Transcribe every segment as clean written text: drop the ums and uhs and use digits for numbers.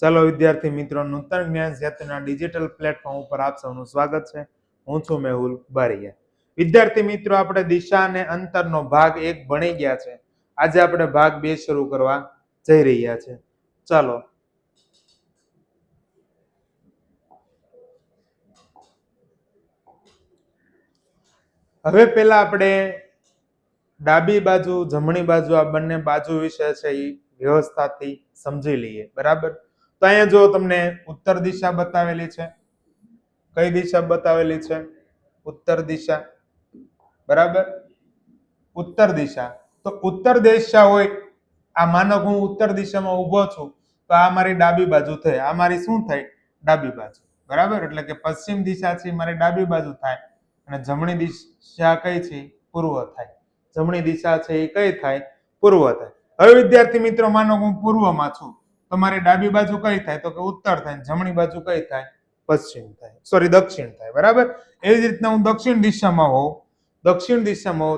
ચાલો વિદ્યાર્થી મિત્રો, નૂતન જ્ઞાન ક્ષેત્રના ડિજિટલ પ્લેટફોર્મ ઉપર આપ સૌનું સ્વાગત છે. હું છું મેહુલ બારિયા. વિદ્યાર્થી મિત્રો, આપણે દિશા અને અંતરનો ભાગ 1 ભણી ગયા છે. આજે આપણે ભાગ 2 શરૂ કરવા જઈ રહ્યા છે. ચાલો. હવે પહેલા આપણે ડાબી બાજુ જમણી બાજુ આ બંને બાજુ વિશે છે એ વ્યવસ્થાથી સમજી લઈએ. બરાબર? તો અહીંયા જો તમને ઉત્તર દિશા બતાવેલી છે. કઈ દિશા બતાવેલી છે? ઉત્તર દિશા. બરાબર? ઉત્તર દિશા. તો ઉત્તર દિશા હોય, આ માનો હું ઉત્તર દિશામાં ઊભો છું, તો આ મારી ડાબી બાજુ થઈ. આ મારી શું થાય? ડાબી બાજુ. બરાબર? એટલે કે પશ્ચિમ દિશા છે મારી ડાબી બાજુ થાય અને જમણી દિશા કઈ છે? પૂર્વ થાય. જમણી દિશા છે એ કઈ થાય? પૂર્વ થાય. હવે વિદ્યાર્થી મિત્રો, માનો હું પૂર્વમાં છું, તો મારી ડાબી બાજુ કઈ થાય? તો કે ઉત્તર થાય. જમણી બાજુ કઈ થાય? પશ્ચિમ થાય. સોરી, દક્ષિણ થાય. બરાબર? એવી જ રીતના હું દક્ષિણ દિશામાં હોઉં,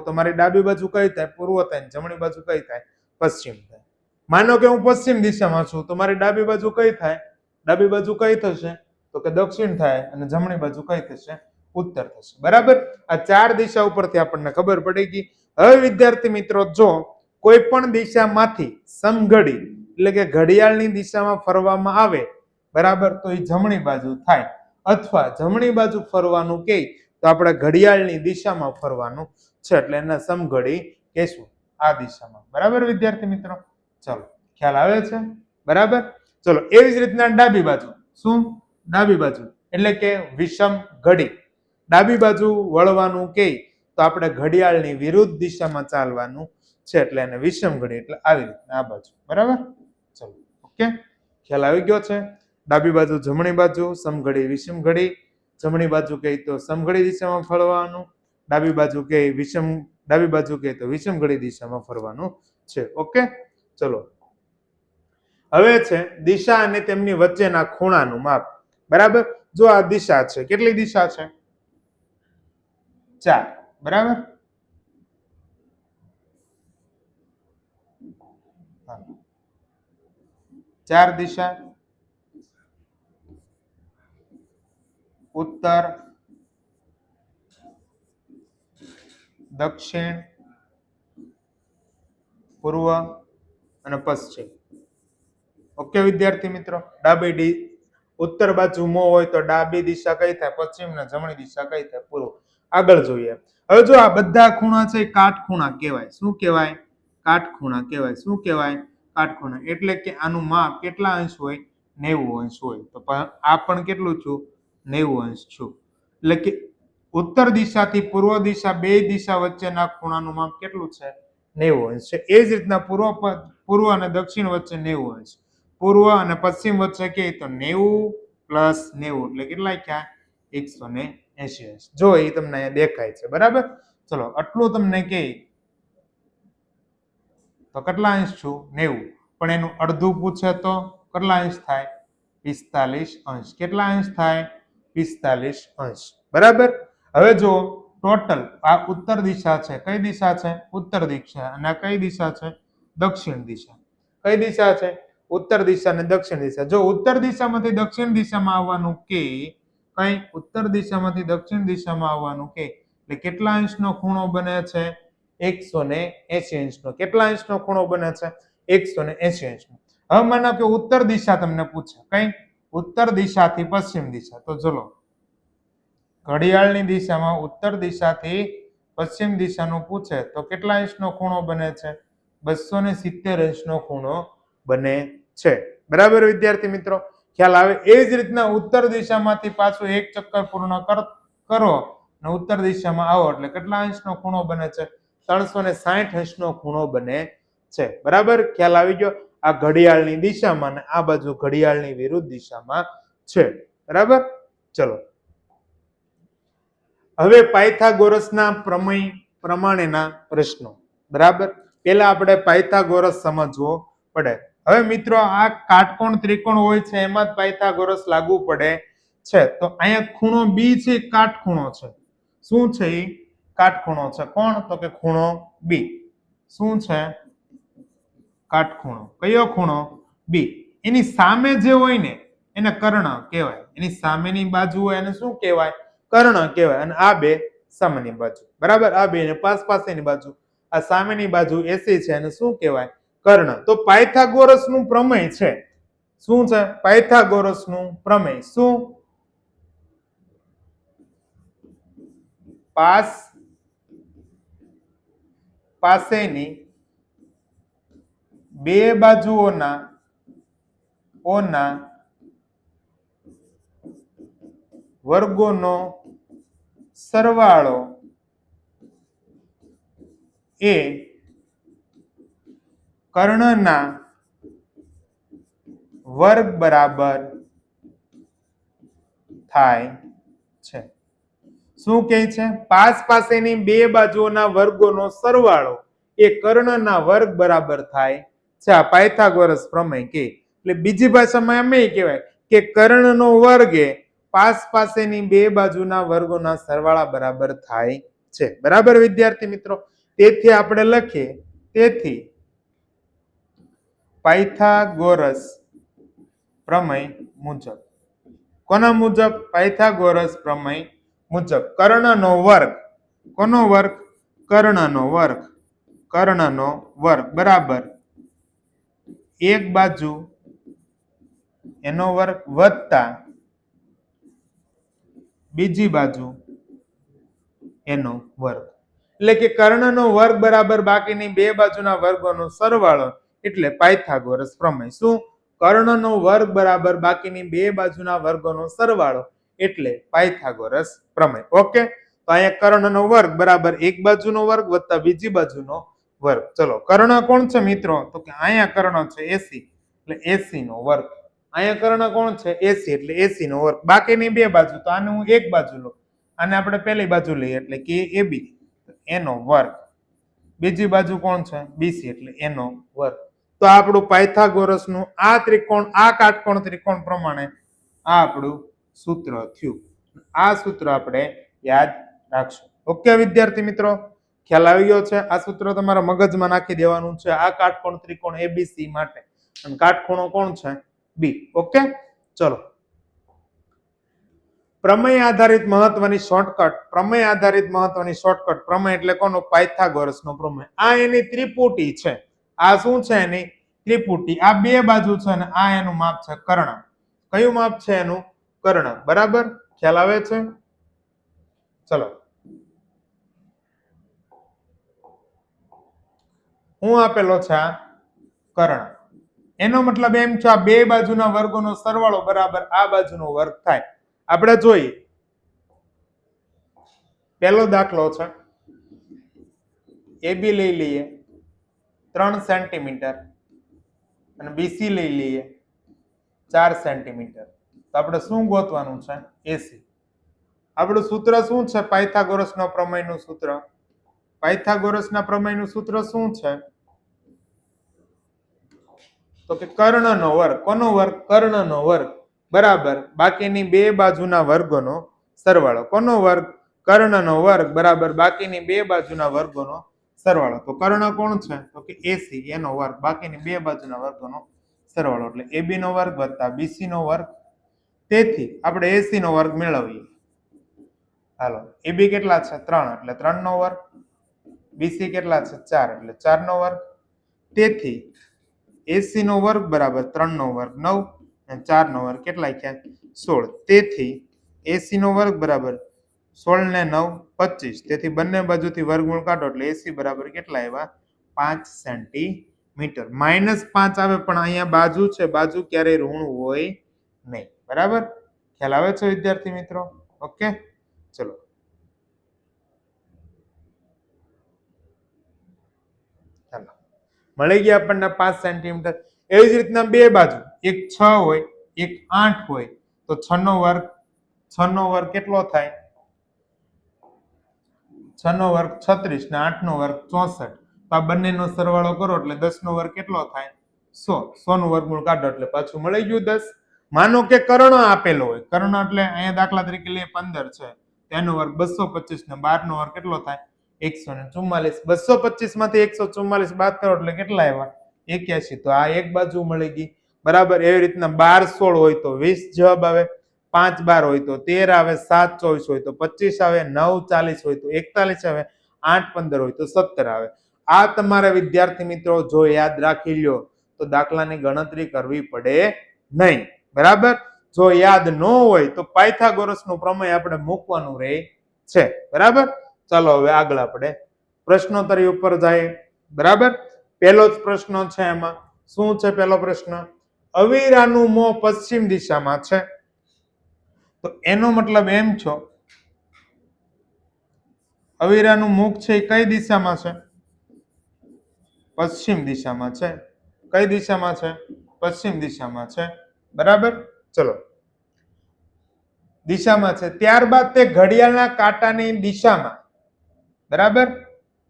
તો મારી ડાબી બાજુ કઈ થાય? પૂર્વ થાય. જમણી બાજુ કઈ થાય? પશ્ચિમ થાય. માનો કે હું પશ્ચિમ દિશામાં છું, તો મારી ડાબી બાજુ કઈ થાય? ડાબી બાજુ કઈ થશે? તો કે દક્ષિણ થાય અને જમણી બાજુ કઈ થશે? ઉત્તર થશે. બરાબર? આ 4 દિશા ઉપરથી આપણને ખબર પડી ગઈ. હવે વિદ્યાર્થી મિત્રો, જો કોઈ પણ દિશામાંથી સમઘડી એટલે કે ઘડિયાળની દિશામાં ફરવામાં આવે, બરાબર, તો એ જમણી બાજુ થાય. અથવા જમણી બાજુ ફરવાનું કે તો આપણે ઘડિયાળની દિશામાં ફરવાનું છે, એટલે એને સમઘડી કહેશું. આ દિશામાં. બરાબર વિદ્યાર્થી મિત્રો? ચલો, ખ્યાલ આવે છે? બરાબર? ચલો, એવી જ રીતના ડાબી બાજુ. શું? ડાબી બાજુ એટલે કે વિષમ ઘડી. ડાબી બાજુ વળવાનું કે તો આપણે ઘડિયાળની વિરુદ્ધ દિશામાં ચાલવાનું છે, એટલે એને વિષમ ઘડી. એટલે આવી રીતના આ બાજુ. બરાબર? ચલો, ઓકે, ખ્યાલ આવી ગયો છે? ડાબી બાજુ જમણી બાજુ, સમઘડી વિષમ ઘડી. જમણી બાજુ કહે તો સમઘડી દિશામાં ફરવાનું, ડાબી બાજુ કહે તો વિષમ ઘડી દિશામાં ફરવાનું છે. ઓકે, ચલો. હવે છે દિશા અને તેમની વચ્ચેના ખૂણાનું માપ. બરાબર? જો આ દિશા છે, કેટલી દિશા છે? 4. બરાબર? ચાર દિશા: ઉત્તર, દક્ષિણ, પૂર્વ અને પશ્ચિમ. ઓકે વિદ્યાર્થી મિત્રો? ઉત્તર બાજુ મો હોય તો ડાબી દિશા કઈ થાય? પશ્ચિમ, ને જમણી દિશા કઈ થાય? પૂર્વ. આગળ જોઈએ. હવે જો આ બધા ખૂણા છે કાટખૂણા કહેવાય. શું કહેવાય? કાટખૂણા કહેવાય. શું કહેવાય? કાટખૂણા. એટલે કે આનું માપ કેટલા અંશ હોય? 90 અંશ હોય. તો આ પણ કેટલું છું? 90 અંશ છું. એટલે કે ઉત્તર દિશાથી પૂર્વ દિશા, બે દિશા વચ્ચેના ખૂણાનું માપ કેટલું છે? 90 અંશ છે. એ જ રીતના પૂર્વ અને દક્ષિણ વચ્ચે 90 અંશ. પૂર્વ અને પશ્ચિમ વચ્ચે કે તો 90 + 90 એટલે કેટલા થયા? 180 અંશ. જો એ તમને અહીંયા દેખાય છે. બરાબર? ચલો, આટલું તમને કે તો કેટલા અંશ છું? 90. પણ એનું અડધું પૂછે તો કેટલા અંશ થાય? 45 અંશ. કેટલા અંશ થાય? 45 અંશ. બરાબર? હવે જો ટોટલ આ ઉત્તર દિશા છે. કઈ દિશા છે? ઉત્તર દિશા. અને આ કઈ દિશા છે? દક્ષિણ દિશા. કઈ દિશા છે? ઉત્તર દિશા અને દક્ષિણ દિશા. જો ઉત્તર દિશામાંથી દક્ષિણ દિશામાં આવવાનું કે કઈ? ઉત્તર દિશામાંથી દક્ષિણ દિશામાં આવવાનું કે એટલે કેટલા અંશનો ખૂણો બને છે? 180 અંશનો. કેટલા અંશનો ખૂણો બને છે? 180 અંશનો. હવે માનો કે ઉત્તર દિશા તમને પૂછે. કઈ? ઉત્તર દિશાથી પશ્ચિમ દિશા. તો ચલો, ઘડિયાળની દિશામાં ઉત્તર દિશાથી પશ્ચિમ દિશાનું પૂછે તો કેટલા અંશનો ખૂણો બને છે? 270 અંશનો ખૂણો બને છે. બરાબર વિદ્યાર્થી મિત્રો? ખ્યાલ આવે? એ જ રીતના ઉત્તર દિશામાંથી પાછું એક ચક્કર પૂર્ણ કરો અને ઉત્તર દિશામાં આવો એટલે કેટલા અંશનો ખૂણો બને છે? 360 અંશનો ખૂણો બને છે. બરાબર? ખ્યાલ આવી ગયો? આ ઘડિયાળની દિશામાં અને આ બાજુ ઘડિયાળની વિરુદ્ધ દિશામાં છે. બરાબર? ચલો, હવે પાયથાગોરસના પ્રમેય પ્રમાણેના પ્રશ્નો. બરાબર? પહેલા આપણે પાયથાગોરસ સમજવો પડે. હવે મિત્રો, આ કાટકોણ ત્રિકોણ હોય છે એમાં જ પાયથાગોરસ લાગુ પડે છે. તો અહીંયા ખૂણો બી છે, કાટખૂણો છે. શું છે? એ કાટખૂણો છે. કોણ? તો કે ખૂણો બી. શું છે? કાટખૂણો. કયો ખૂણો? બી. એની સામે જે હોય ને એને કર્ણ કહેવાય. એની સામેની બાજુ હોય એને શું કહેવાય? કર્ણ કહેવાય. અને આ બે સામેની બાજુ, બરાબર? આ બે ને પાસેની બાજુ, આ સામેની બાજુ એસી છે એને શું કહેવાય? કર્ણ. તો પાયથાગોરસ નું પ્રમેય છે. શું છે? પાયથાગોરસ નું પ્રમેય. શું? પાસેની બે બાજુઓના વર્ગોનો સરવાળો એ કર્ણના વર્ગ બરાબર થાય છે. શું કહે છે? પાસેની બે બાજુઓના વર્ગોનો સરવાળો એ કર્ણના વર્ગ બરાબર થાય છે. આ પાયથાગોરસ પ્રમેય કે. એટલે બીજી ભાષામાં એમ કહેવાય કે કર્ણનો વર્ગ એ પાસેની બે બાજુના વર્ગોના સરવાળા બરાબર થાય છે. બરાબર વિદ્યાર્થી મિત્રો? તેથી આપણે લખીએ, તેથી પાયથાગોરસ પ્રમેય મુજબ, કોના મુજબ? પાયથાગોરસ પ્રમેય મુજબ કર્ણનો વર્ગ, કોનો વર્ગ? કર્ણનો વર્ગ બરાબર એક બાજુ એનો વર્ગ વત્તા બીજી બાજુ એનો વર્ગ. એટલે કે કર્ણનો વર્ગ બરાબર બાકીની બે બાજુના વર્ગોનો સરવાળો એટલે પાયથાગોરસ પ્રમેય. શું? કર્ણનો વર્ગ બરાબર બાકીની બે બાજુના વર્ગોનો સરવાળો એટલે પાયથાગોરસ પ્રમેય. ઓકે? તો અહીંયા કર્ણનો વર્ગ બરાબર એક બાજુનો વર્ગ વત્તા બીજી બાજુનો વર્ગ. ચલો, કર્ણ કોણ છે મિત્રો? તો કે અહીંયા કર્ણ છે એસી, એટલે એસી નો વર્ગ. અહીંયા કર્ણ કોણ છે? એસી, એટલે એસી નો વર્ગ. બાકીની બે બાજુ, તો આને હું એક બાજુ લઉં, આને આપણે પહેલી બાજુ લઈએ એટલે કે એબી, એનો વર્ગ. બીજી બાજુ કોણ છે? બીસી, એટલે એનો વર્ગ. તો આપણું પાયથાગોરસ નું આ ત્રિકોણ, આ કાટકોણ ત્રિકોણ પ્રમાણે આ આપણું સૂત્ર થયું. આ સૂત્ર આપણે યાદ રાખશું. ઓકે વિદ્યાર્થી મિત્રો, ખ્યાલ આવી ગયો છે? આ સૂત્ર તમારા મગજમાં નાખી દેવાનું છે આ કાટકોણ ત્રિકોણ એબીસી માટે. અને કાટખૂણો કોણ છે? બી. ઓકે, ચલો. પ્રમેય આધારિત મહત્વની શોર્ટકટ. પ્રમેય આધારિત મહત્વની શોર્ટકટ. પ્રમેય એટલે કોનો? પાયથાગોરસ નો પ્રમેય. આ એની ત્રિપુટી છે. આ શું છે? એની ત્રિપુટી. આ બે બાજુ છે અને આ એનું માપ છે કર્ણ. કયું માપ છે એનું? કર્ણ. બરાબર? ખ્યાલ આવે છે? ચલો, હું આપેલો છે આ કર્ણ. એનો મતલબ એમ છે આ બે બાજુના વર્ગોનો સરવાળો બરાબર આ બાજુનો વર્ગ થાય. આપણે જોઈએ, પહેલો દાખલો છે, એબી લઈ લઈએ 3 સેન્ટીમીટર અને બીસી લઈ લઈએ 4 સેન્ટીમીટર. તો આપણે શું ગોતવાનું છે? એસી. આપણું સૂત્ર શું છે? પાયથાગોરસના પ્રમેયનું સૂત્ર. પાયથાગોરસના પ્રમેયનું સૂત્ર શું છે? તો કે કર્ણનો વર્ગ. કોનો વર્ગ? કર્ણનો વર્ગ બરાબર બાકીની બે બાજુના વર્ગોનો સરવાળો. કોનો વર્ગ? કર્ણનો વર્ગ બરાબર બાકીની બે બાજુના વર્ગોનો સરવાળો. તો કર્ણ કોણ છે? તો કે એસી, એનો વર્ગ બાકીની બે બાજુના વર્ગોનો સરવાળો એટલે એબી નો વર્ગ વત્તા બીસી નો વર્ગ. તેથી આપણે એસી નો વર્ગ મેળવીએ. હાલો, એબી કેટલા છે? 3, એટલે 3 નો વર્ગ. બીસી કેટલા છે? 4, એટલે 4 નો વર્ગ. તેથી એસી નો વર્ગ બરાબર 3 નો વર્ગ 9 અને 4 નો વર્ગ કેટલા થયા? 16. તેથી એસી નો વર્ગ બરાબર 16 ને 9 25. તેથી બંને બાજુથી વર્ગમૂળ કાઢો એટલે એસી બરાબર કેટલા આવ્યા? 5 સેન્ટીમીટર. -5 આવે પણ અહીંયા બાજુ છે, બાજુ ક્યારેય ઋણ હોય નહીં. બરાબર? ખ્યાલ આવે છે વિદ્યાર્થી મિત્રો? ઓકે, ચલો. ચાલો, મળી ગયા આપણને 5 સેન્ટીમીટર. એવી જ રીતના બે બાજુ, એક 6 હોય એક 8 હોય તો 6 નો વર્ગ, 6 નો વર્ગ કેટલો થાય? 6 નો વર્ગ 36 ને 8 નો વર્ગ 64. તો આ બંનેનો સરવાળો કરો એટલે 10 નો વર્ગ કેટલો થાય? 100. 100 નું વર્ગમૂળ કાઢો એટલે પાછું મળી ગયું 10. માનો કે કર્ણ આપેલો હોય. કર્ણ એટલે અહીંયા દાખલા તરીકે લઈએ 15 છે, તેનો વર્ગ 225 ને 12 નો વર્ગ કેટલો થાય? 144. 225 માંથી 144 બાદ કરો એટલે કેટલા આવ્યા? 81. તો આ એક બાજુ મળી ગઈ. બરાબર. એવી રીતના 12 16 હોય તો 20 જવાબ આવે, 5 12 હોય તો 13 આવે, 7 24 હોય તો 25 આવે, 9 40 હોય તો 41 આવે, 8 15 હોય તો 17 આવે. આ તમારે વિદ્યાર્થી મિત્રો જો યાદ રાખી લ્યો તો દાખલાની ગણતરી કરવી પડે નહીં. બરાબર. જો યાદ ન હોય તો પાયથાગોરસનું પ્રમેય આપણે મૂકવાનું રહે છે. બરાબર. ચાલો હવે આગળ આપણે પ્રશ્નોત્તરી ઉપર જાય. બરાબર. પહેલો જ પ્રશ્ન છે એમાં શું છે? પહેલો પ્રશ્ન, અવીરાનું મોં પશ્ચિમ દિશામાં છે. તો એનો મતલબ એમ છો અવીરાનું મુખ છે એ કઈ દિશામાં છે? પશ્ચિમ દિશામાં છે. કઈ દિશામાં છે? પશ્ચિમ દિશામાં છે. બરાબર. ચલો, દિશામાં છે. ત્યારબાદ તે ઘડિયાળના કાંટાની દિશામાં, બરાબર.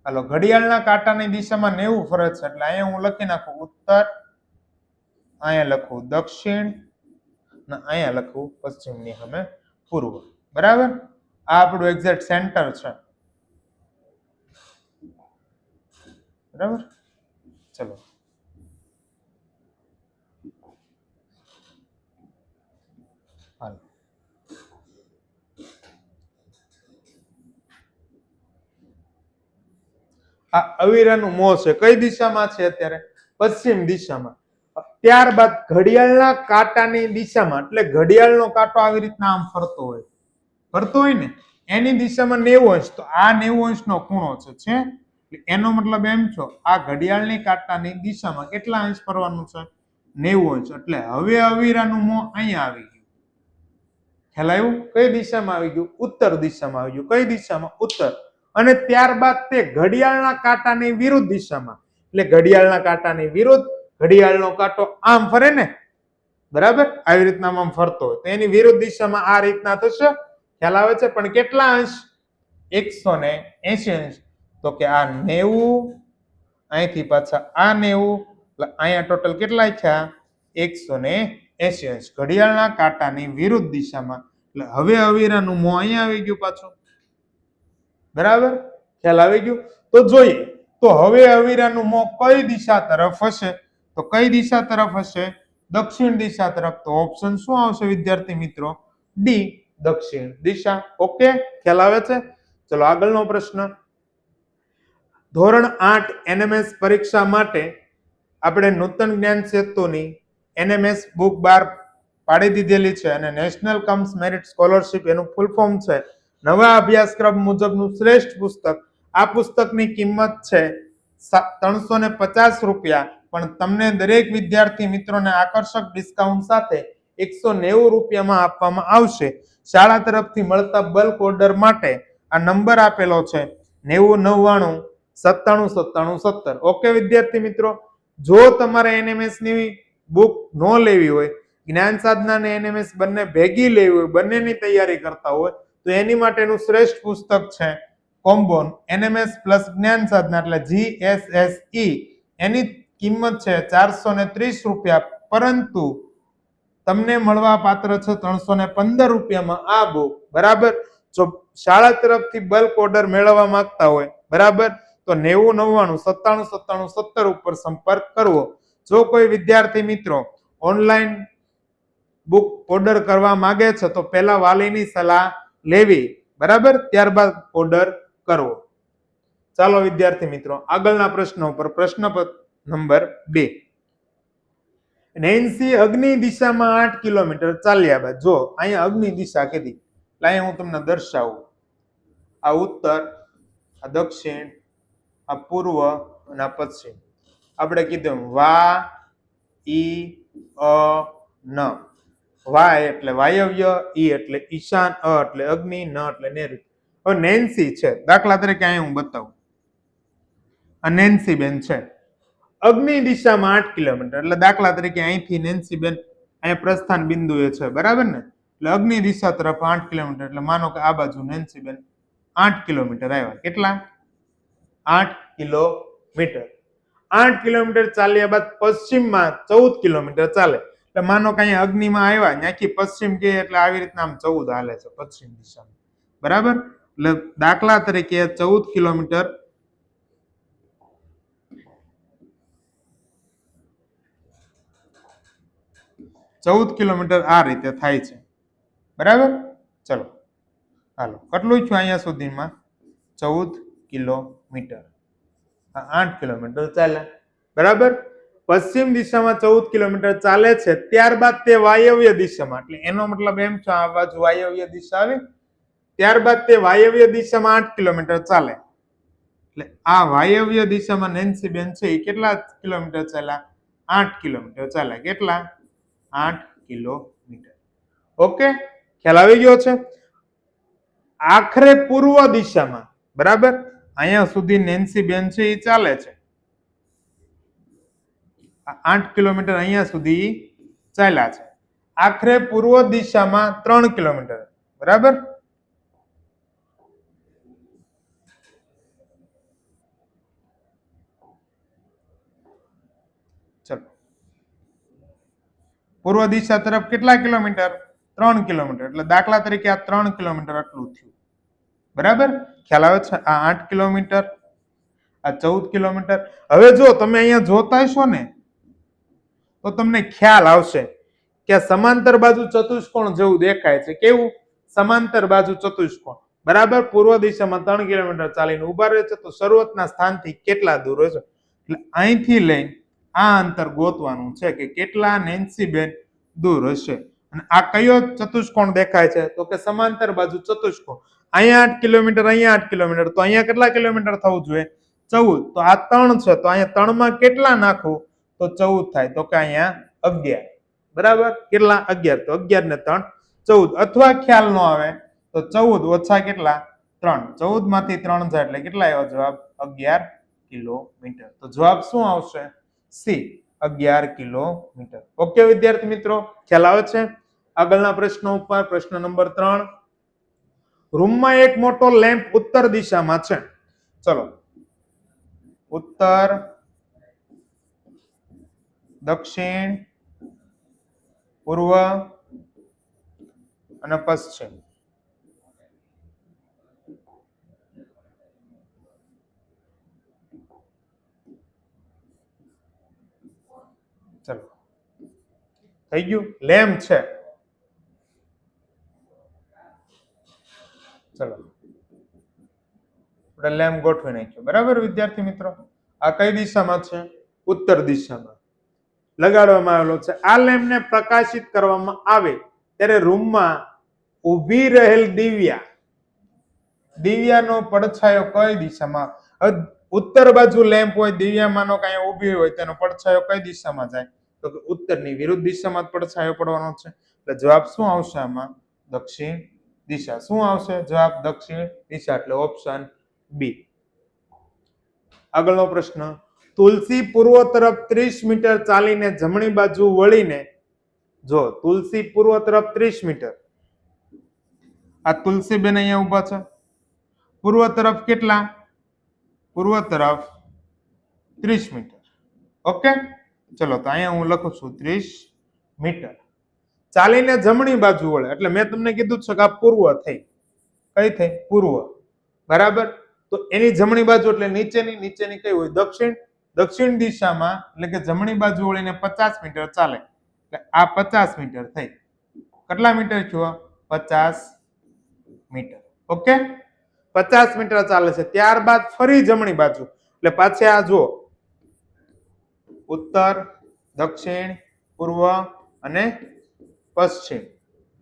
હાલો, ઘડિયાળના કાંટાની દિશામાં 90 ફરે છે. એટલે અહીંયા હું લખી નાખું ઉત્તર, અહીંયા લખું દક્ષિણ, ને અહીંયા લખું પશ્ચિમની સામે પૂર્વ. બરાબર. આ આપણું એક્ઝેક્ટ સેન્ટર છે. બરાબર. ચલો, હાલો, આ અવીરાનું મોં છે કઈ દિશામાં છે? અત્યારે પશ્ચિમ દિશામાં. ત્યારબાદ ઘડિયાળના કાંટાની દિશામાં, એટલે ઘડિયાળનો કાંટો આવી રીતના આમ ફરતો હોય ને, એની દિશામાં 90 અંશ. તો આ 90 અંશનો ખૂણો છે. એનો મતલબ એમ છો આ ઘડિયાળની કાંટાની દિશામાં કેટલા અંશ ફરવાનું છે? 90 અંશ. એટલે હવે અવીરાનું મોં અહીંયા આવી ગયું. ખ્યાલ આવ્યું? કઈ દિશામાં આવી ગયું? ઉત્તર દિશામાં આવી ગયું. કઈ દિશામાં? ઉત્તર. અને ત્યારબાદ તે ઘડિયાળના કાંટાની વિરુદ્ધ દિશામાં, એટલે ઘડિયાળના કાંટાની વિરુદ્ધ, ઘડિયાળનો કાંટો આમ ફરે ને, બરાબર, આવી રીતના આમ ફરતો હોય તો એની વિરુદ્ધ દિશામાં આ રીતના થશે. ખ્યાલ આવે છે? પણ કેટલા અંશ? 180 અંશ. તો કે આ 90, અહીંથી પાછા આ 90, અહીંયા ટોટલ કેટલા થયા? 180 અંશ ઘડિયાળના કાંટાની વિરુદ્ધ દિશામાં. એટલે હવે અવીરાનું મોં અહીંયા આવી ગયું પાછું. બરાબર. ખ્યાલ આવી ગયું? તો જોઈએ તો હવે અવીરાનું મોં કઈ દિશા તરફ હશે? તો કઈ દિશા તરફ હશે? દક્ષિણ દિશા તરફ. તો ઓપ્શન શું આવશે વિદ્યાર્થી મિત્રો? ડી, દક્ષિણ દિશા. ઓકે, ખ્યાલ આવે છે? ચલો આગળનો પ્રશ્ન. ધોરણ 8 એનએમએસ પરીક્ષા માટે આપણે નૂતન જ્ઞાન સેતુની એનએમએસ બુક 12 પાડી દીધેલી છે અને નેશનલ કમ્સ મેરિટ સ્કોલરશિપ એનું ફૂલ ફોર્મ છે. નવા અભ્યાસક્રમ મુજબનું શ્રેષ્ઠ પુસ્તક. આ પુસ્તકની કિંમત છે 350 રૂપિયા, પણ તમને દરેક વિદ્યાર્થી મિત્રોને આકર્ષક ડિસ્કાઉન્ટ સાથે 190 રૂપિયામાં આપવામાં આવશે. શાળા તરફથી મળતા બલ્ક ઓર્ડર માટે આ નંબર આપેલો છે 90 99 97 97 17. ઓકે વિદ્યાર્થી મિત્રો, જો તમારે એનએમએસ ની બુક ન લેવી હોય, જ્ઞાન સાધના અને એનએમએસ બંને ભેગી લેવી હોય, બંનેની તૈયારી કરતા હોય તો એની માટેનું શ્રેષ્ઠ પુસ્તક છે કોમ્બોન એનએમએસ પ્લસ જ્ઞાન સાધના, એટલે GSSE. એની કિંમત છે 430 રૂપિયા, પરંતુ તમને મળવા પાત્ર છે 315 રૂપિયામાં આ બુક. બરાબર. જો શાળા તરફથી બલ્ક ઓર્ડર મેળવવા માંગતા હોય, બરાબર, તો 90 99 97 97 17 ઉપર સંપર્ક કરવો. જો કોઈ વિદ્યાર્થી મિત્રો ઓનલાઈન બુક ઓર્ડર કરવા માંગે છે તો પહેલા વાલીની સલાહ લેવી, બરાબર, ત્યારબાદ ઓર્ડર કરવો. ચાલો વિદ્યાર્થી મિત્રો આગળના પ્રશ્નો ઉપર. પ્રશ્ન નંબર 2. નેન્સી અગ્નિ દિશામાં 8 કિલોમીટર ચાલ્યા બાદ, જો અહીંયા અગ્નિ દિશા કીધી, એટલે અહીંયા હું તમને દર્શાવું. આ ઉત્તર, આ દક્ષિણ, આ પૂર્વ અને આ પશ્ચિમ. આપણે કીધું વા ઈ અ ન. વા એટલે વાયવ્ય, ઈ એટલે ઈશાન, અ એટલે અગ્નિ, ન એટલે નૈઋત્ય. હવે નેન્સી છે, દાખલા તરીકે અહીંયા હું બતાવું. આ નેન્સી બેન છે, અગ્નિ દિશામાં 8 કિલોમીટર, એટલે દાખલા તરીકે અહીંથી નેન્સી બેન અહીંયા પ્રસ્થાન બિંદુએ છે, બરાબર ને, એટલે અગ્નિ દિશા તરફ 8 કિલોમીટર, એટલે માનો કે આ બાજુ નેન્સી બેન 8 કિલોમીટર આવ્યા. કેટલા? 8 કિલોમીટર. 8 કિલોમીટર ચાલ્યા બાદ પશ્ચિમમાં 14 કિલોમીટર ચાલે, એટલે માનો કે અહીંયા અગ્નિમાં આવ્યા, ત્યાંથી પશ્ચિમ કે એટલે આવી રીતના આમ 14 હાલે છે પશ્ચિમ દિશામાં, બરાબર. એટલે દાખલા તરીકે 14 કિલોમીટર 14 કિલોમીટર આ રીતે થાય છે. બરાબર, ચલો હાલો કેટલું થયું અહીંયા સુધીમાં 14 કિલોમીટર, 8 કિલોમીટર ચાલ્યા. બરાબર, પશ્ચિમ દિશામાં 14 કિલોમીટર ચાલે છે, ત્યારબાદ તે વાયવ્ય દિશામાં, એટલે એનો મતલબ એમ છે આ બાજુ વાયવ્ય દિશા આવી, ત્યારબાદ તે વાયવ્ય દિશામાં 8 કિલોમીટર ચાલે. એટલે આ વાયવ્ય દિશામાં નેન્સી બેન છે એ કેટલા કિલોમીટર ચાલ્યા? 8 કિલોમીટર ચાલ્યા. કેટલા? 8 કિલોમીટર. ઓકે, ખ્યાલ આવી ગયો છે. આખરે પૂર્વ દિશામાં, બરાબર, અહીંયા સુધી નેન્સી બેન છે એ ચાલે છે, 8 કિલોમીટર અહીંયા સુધી ચાલ્યા છે. આખરે પૂર્વ દિશામાં 3 કિલોમીટર. બરાબર, ચલો પૂર્વ દિશા તરફ કેટલા કિલોમીટર? 3 કિલોમીટર. એટલે દાખલા તરીકે આ 3 કિલોમીટર આટલું થયું. બરાબર, ખ્યાલ આવે છે? આ 8 કિલોમીટર, આ 14 કિલોમીટર. હવે જો તમે અહીંયા જોતા હશો ને તો તમને ખ્યાલ આવશે કે સમાંતર બાજુ ચતુષ્કોણ જેવું દેખાય છે. કેવું? સમાંતર બાજુ ચતુષ્કોણ. બરાબર, પૂર્વ દિશામાં 3 કિલોમીટર ચાલીને ઉભા રહે છે, તો શરૂઆતના સ્થાનથી કેટલા દૂર હશે? એટલે અહીંથી લઈને આ અંતર ગોતવાનું છે કે કેટલા નેન્સી બેન દૂર હશે. અને આ કયો ચતુષ્કોણ દેખાય છે? તો કે સમાંતર બાજુ ચતુષ્કોણ. અહીંયા 8 કિલોમીટર, અહીંયા 8 કિલોમીટર, તો અહીંયા કેટલા કિલોમીટર થવું જોઈએ? 14. તો આ 3 છે, તો અહીંયા 3 માં કેટલા નાખવું તો 14 થાય? તો કે અહીંયા 11. બરાબર, કેટલા? 11. તો 11 ને 3 14. અથવા ખ્યાલ ન આવે તો 14 ઓછા કેટલા? 3. 14 માંથી 3 જાય એટલે કેટલા આવ્યો જવાબ? 11 કિલોમીટર. તો જવાબ શું આવશે? C, 11 kilometre. ઓકે વિદ્યાર્થી મિત્રો, ખ્યાલ આવે છે? આગળના પ્રશ્નો ઉપર પ્રશ્ન નંબર 3. રૂમમાં એક મોટો લેમ્પ ઉત્તર દિશામાં છે. ચલો, ઉત્તર, દક્ષિણ, પૂર્વ અને પશ્ચિમ. ચલો, થઈ ગયું. લેમ્પ છે. ચલો આપણે લેમ્પ ગોઠવી નાખ્યો. બરાબર વિદ્યાર્થી મિત્રો, આ કઈ દિશામાં છે? ઉત્તર દિશામાં લગાડવામાં આવેલો છે. આ લેમ્પને પ્રકાશિત કરવામાં આવે ત્યારે રૂમમાં ઊભી રહેલ દિવ્યાનો પડછાયો કઈ દિશામાં? ઉત્તર બાજુ લેમ્પ હોય, દિવ્યામાંનો કઈ ઊભી હોય, તેનો પડછાયો કઈ દિશામાં જાય? તો કે ઉત્તરની વિરુદ્ધ દિશામાં પડછાયો પડવાનો છે. એટલે જવાબ શું આવશે આમાં? દક્ષિણ દિશા. શું આવશે જવાબ? દક્ષિણ દિશા, એટલે ઓપ્શન બી. આગળનો પ્રશ્ન. તુલસી પૂર્વ તરફ 30 મીટર ચાલીને જમણી બાજુ વળીને, જો તુલસી પૂર્વ તરફ 30 મીટર, આ તુલસી બેન અહીંયા ઉભા છે, પૂર્વ તરફ કેટલા? પૂર્વ તરફ 30 મીટર. ઓકે, ચલો તો અહીંયા હું લખું છું 30 મીટર ચાલીને જમણી બાજુ વળે. એટલે મેં તમને કીધું છે કે આ પૂર્વ થઈ. કઈ થઈ? પૂર્વ. બરાબર, તો એની જમણી બાજુ એટલે નીચેની, નીચેની કઈ હોય? દક્ષિણ. દક્ષિણ દિશામાં એટલે કે જમણી બાજુ વળીને 50 મીટર ચાલે. એટલે આ 50 મીટર થઈ. કેટલા મીટર થયો? 50 મીટર. ઓકે, 50 મીટર ચાલે છે. ત્યારબાદ ફરી જમણી બાજુ, એટલે પાછે આ જો ઉત્તર, દક્ષિણ, પૂર્વ અને પશ્ચિમ.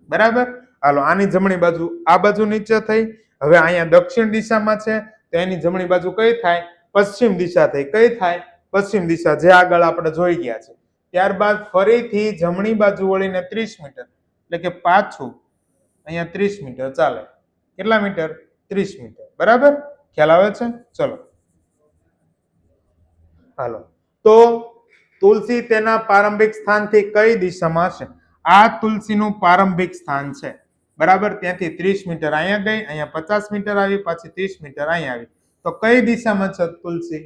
બરાબર, હાલો આની જમણી બાજુ આ બાજુ નીચે થઈ. હવે અહીંયા દક્ષિણ દિશામાં છે તો એની જમણી બાજુ કઈ થાય? પશ્ચિમ દિશા થઈ. કઈ થાય? પશ્ચિમ દિશા, જે આગળ આપણે જોઈ ગયા છે. ત્યારબાદ ફરીથી જમણી બાજુ વળીને 30 મીટર, એટલે કે પાછું અહીંયા 30 મીટર ચાલે. કેટલા મીટર? 30 મીટર. બરાબર, ખ્યાલ આવે છે? ચલો હાલો, તો તુલસી તેના પ્રારંભિક સ્થાનથી કઈ દિશામાં છે? આ તુલસીનું પ્રારંભિક સ્થાન છે. બરાબર, ત્યાંથી 30 મીટર અહીંયા ગઈ, અહીંયા 50 મીટર આવી, પાછી 30 મીટર અહીંયા આવી. તો કઈ દિશામાં છે તુલસી?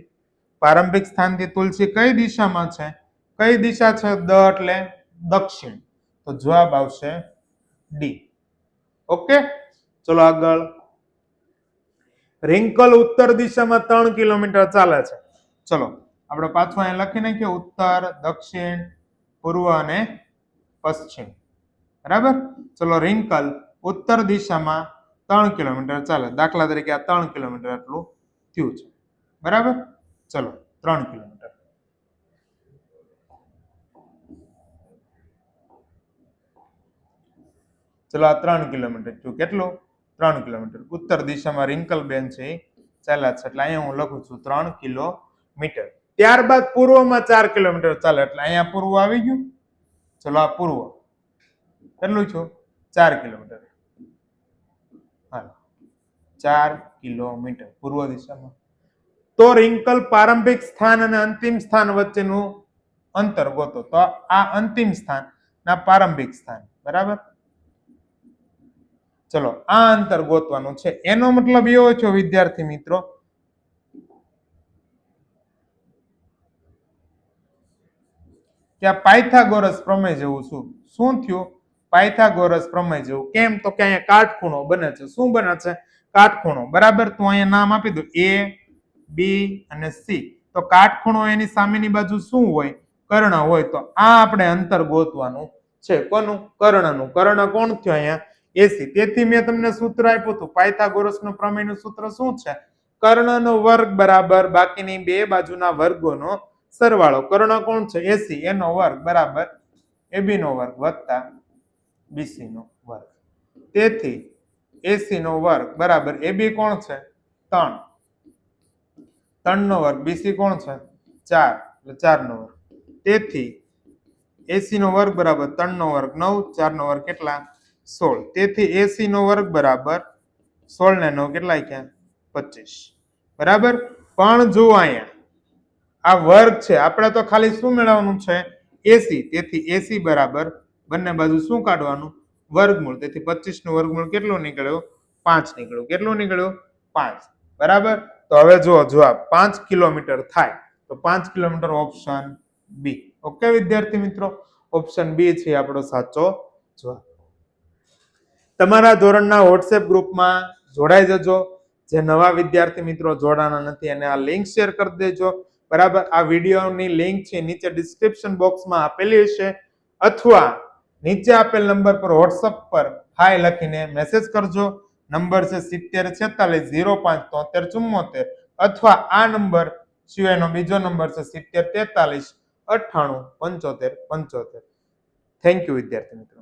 પ્રારંભિક સ્થાનથી તુલસી કઈ દિશામાં છે? કઈ દિશા છે? દ એટલે દક્ષિણ. તો જવાબ આવશે ડી. ઓકે, ચલો આગળ. રિંકલ ઉત્તર દિશામાં 3 કિલોમીટર ચાલે છે. ચલો આપણે પાછું અહીંયા લખી નાખીએ ઉત્તર, દક્ષિણ, પૂર્વ અને પશ્ચિમ. બરાબર. ચલો રિંકલ ઉત્તર દિશામાં 3 કિલોમીટર ચાલે. દાખલા તરીકે આ 3 કિલોમીટર આટલું થયું છે. બરાબર. ચલો 3 કિલોમીટર. ચલો આ 3 કિલોમીટર થયું. કેટલું? 3 કિલોમીટર. ઉત્તર દિશામાં રિંકલ બેન છે ચાલ્યા છે એટલે અહીંયા હું લખું છું 3 કિલોમીટર. ત્યારબાદ પૂર્વમાં 4 કિલોમીટર ચાલે એટલે અહીંયા પૂર્વ આવી ગયું. ચલો આ પૂર્વ કેટલું છું? 4 કિલોમીટર. હાલો 4 કિલોમીટર પૂર્વ દિશામાં. તો રિંકલ પ્રારંભિક સ્થાન અને અંતિમ સ્થાન વચ્ચેનું અંતર ગોતો. તો આ અંતિમ સ્થાન ના પ્રારંભિક સ્થાન. બરાબર. ચલો આ અંતર ગોતવાનું છે. એનો મતલબ એવો છે વિદ્યાર્થી મિત્રો કે આ પાયથાગોરસ પ્રમેય જેવું શું થયું? પાયથાગોરસ પ્રમેય જેવું. કેમ? તો કે અહીંયા કાટખૂણો બને છે. શું બને છે? કાટખૂણો. બરાબર. તો અહીંયા નામ આપી દો A, B અને C. તો કાટખૂણો એની સામેની બાજુ શું હોય? કર્ણ હોય. તો આ આપણે અંતર ગોતવાનું છે. કોનું? કર્ણનું. કર્ણ કોણ થયો અહીંયા? AC. તેથી મેં તમને સૂત્ર આપ્યું હતું. પાયથાગોરસનો પ્રમેયનું સૂત્ર શું છે? કર્ણનો વર્ગ બરાબર બાકીની બે બાજુના વર્ગોનો સરવાળો. કર્ણ કોણ છે? AC. એનો વર્ગ બરાબર AB નો વર્ગ વત્તા BC નો વર્ગ. તેથી AC નો વર્ગ બરાબર AB કોણ છે? 3. 3 નો વર્ગ. BC કોણ છે? 4. એટલે 4 નો વર્ગ. તેથી AC નો વર્ગ બરાબર 3 નો વર્ગ 9, 4 નો વર્ગ કેટલા? 16. તેથી AC નો વર્ગ બરાબર 16 ને 9 કેટલા ક્યાં? 25. બરાબર. પણ જો અહીંયા આ વર્ગ છે. આપણે તો ખાલી શું મેળવવાનું છે? AC. તેથી AC બરાબર બંને બાજુ શું કાઢવાનું? વર્ગમૂળ. તેથી 25 નું વર્ગમૂળ કેટલું નીકળ્યું? 5 નીકળ્યું. કેટલું નીકળ્યું? 5. બરાબર. તો હવે જો જવાબ 5 કિલોમીટર થાય તો 5 કિલોમીટર ઓપ્શન બી. ઓકે વિદ્યાર્થી મિત્રો, ઓપ્શન બી છે આપણો સાચો જવાબ. તમારા ધોરણના વોટ્સએપ ગ્રુપમાં જોડાઈ જજો. જે નવા વિદ્યાર્થી મિત્રો જોડાણા નથી એને આ લિંક શેર કરી દેજો. બરાબર. આ વિડીયોની લિંક છે નીચે ડિસ્ક્રિપ્શન બોક્સમાં આપેલી હશે અથવા નીચે આપેલ નંબર પર વોટ્સએપ પર હાય લખીને મેસેજ કરજો. નંબર છે 7046057374 અથવા આ નંબર સિવાયનો બીજો નંબર છે 7043987575. થેન્ક યુ વિદ્યાર્થી મિત્રો.